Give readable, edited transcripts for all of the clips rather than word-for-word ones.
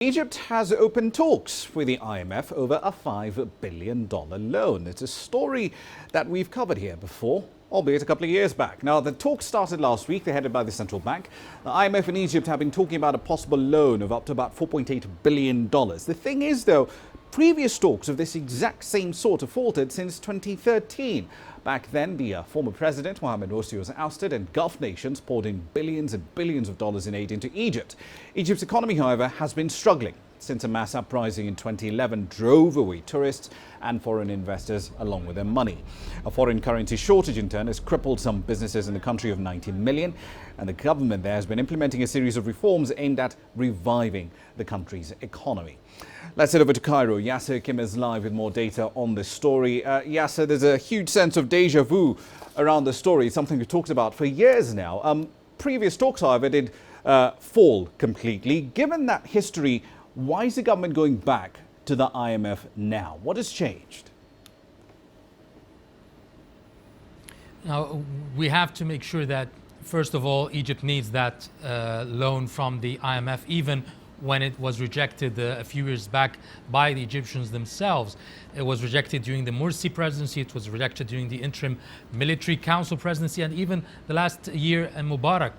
Egypt has opened talks with the IMF over a $5 billion loan. It's a story that we've covered here before, albeit a couple of years back. Now, the talks started last week. They're headed by the central bank. The IMF and Egypt have been talking about a possible loan of up to about $4.8 billion. The thing is, though, previous talks of this exact same sort have faltered since 2013. Back then, the former President Mohammed Mursi was ousted and Gulf nations poured in billions and billions of dollars in aid into Egypt. Egypt's economy, however, has been struggling since a mass uprising in 2011 drove away tourists and foreign investors along with their money. A foreign currency shortage, in turn, has crippled some businesses in the country of 90 million, and the government there has been implementing a series of reforms aimed at reviving the country's economy. Let's head over to Cairo. Yasser Kim is live with more data on this story. Yasser, there's a huge sense of deja vu around the story. It's something we've talked about for years now. Previous talks, however, did fall completely. Given that history, why is the government going back to the IMF now? What has changed? Now, we have to make sure that, first of all, Egypt needs that loan from the IMF, even when it was rejected a few years back by the Egyptians themselves. It was rejected during the Mursi presidency, it was rejected during the interim military council presidency, and even the last year in Mubarak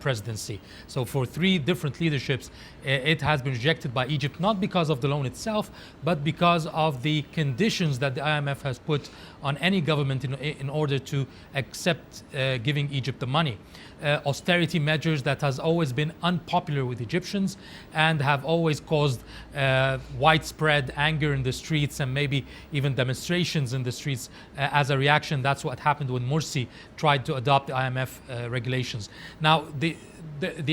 presidency. So for three different leaderships, it has been rejected by Egypt, not because of the loan itself, but because of the conditions that the IMF has put on any government in order to accept giving Egypt the money. Austerity measures that has always been unpopular with Egyptians and have always caused widespread anger in the streets and maybe even demonstrations in the streets as a reaction. That's what happened when Morsi tried to adopt the IMF regulations. Now, the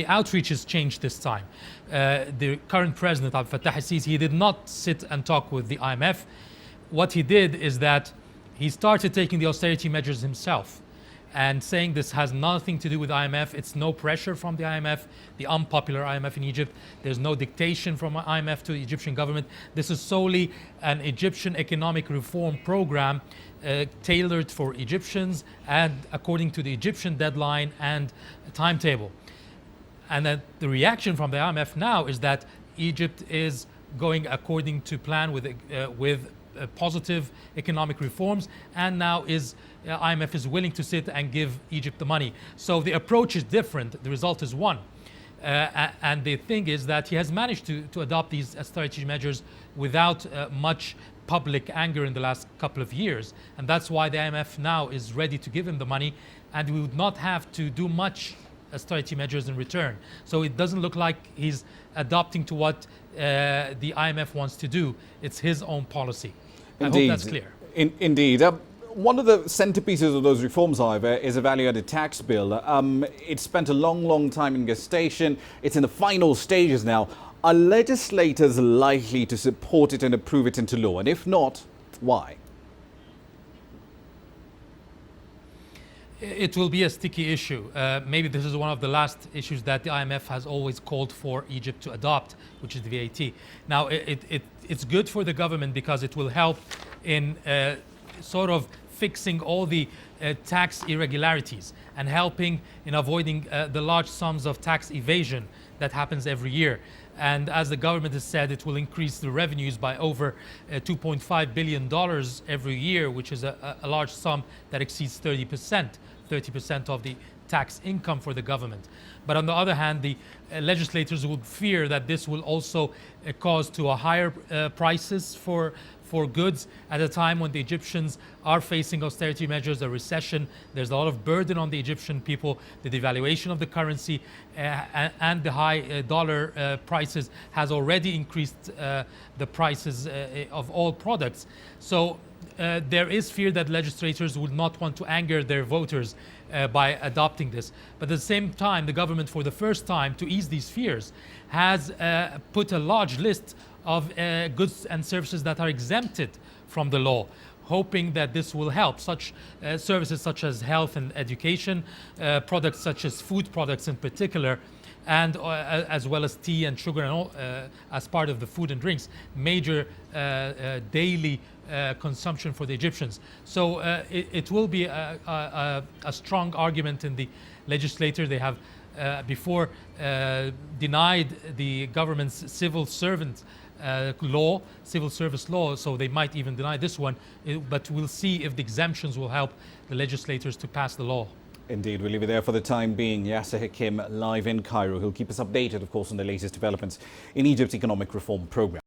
outreach has changed this time. The current president, Abdel Fattah al-Sisi, he did not sit and talk with the IMF. What he did is that he started taking the austerity measures himself and saying this has nothing to do with IMF. It's no pressure from the IMF, the unpopular IMF in Egypt. There's no dictation from IMF to the Egyptian government. This is solely an Egyptian economic reform program tailored for Egyptians and according to the Egyptian deadline and timetable. And then the reaction from the IMF now is that Egypt is going according to plan with positive economic reforms, and now IMF is willing to sit and give Egypt the money. So the approach is different. The result is one. And the thing is that he has managed to adopt these austerity measures without much public anger in the last couple of years. And that's why the IMF now is ready to give him the money, and we would not have to do much austerity measures in return. So it doesn't look like he's adopting to what the IMF wants to do. It's his own policy. Indeed. I hope that's clear. Indeed. One of the centerpieces of those reforms, however, is a value-added tax bill. It's spent a long time in gestation. It's in the final stages now. Are legislators likely to support it and approve it into law? And if not, why? It will be a sticky issue. Maybe this is one of the last issues that the IMF has always called for Egypt to adopt, which is the VAT. Now, it's good for the government because it will help in sort of fixing all the tax irregularities and helping in avoiding the large sums of tax evasion that happens every year. And as the government has said, it will increase the revenues by over $2.5 billion every year, which is a large sum that exceeds 30% of the tax income for the government. But on the other hand, the legislators would fear that this will also cause to a higher prices for goods at a time when the Egyptians are facing austerity measures, a recession. There's a lot of burden on the Egyptian people. The devaluation of the currency and the high dollar prices has already increased the prices of all products. So there is fear that legislators would not want to anger their voters by adopting this. But at the same time, the government, for the first time, to ease these fears, has put a large list of goods and services that are exempted from the law, hoping that this will help. Such services such as health and education, products such as food products in particular, and as well as tea and sugar and all, as part of the food and drinks, major daily consumption for the Egyptians. So it will be a strong argument in the legislature. They have before denied the government's civil servant civil service law, so they might even deny this one. But we'll see if the exemptions will help the legislators to pass the law. Indeed, we'll leave it there for the time being. Yasser Hakim live in Cairo. He'll keep us updated, of course, on the latest developments in Egypt's economic reform program.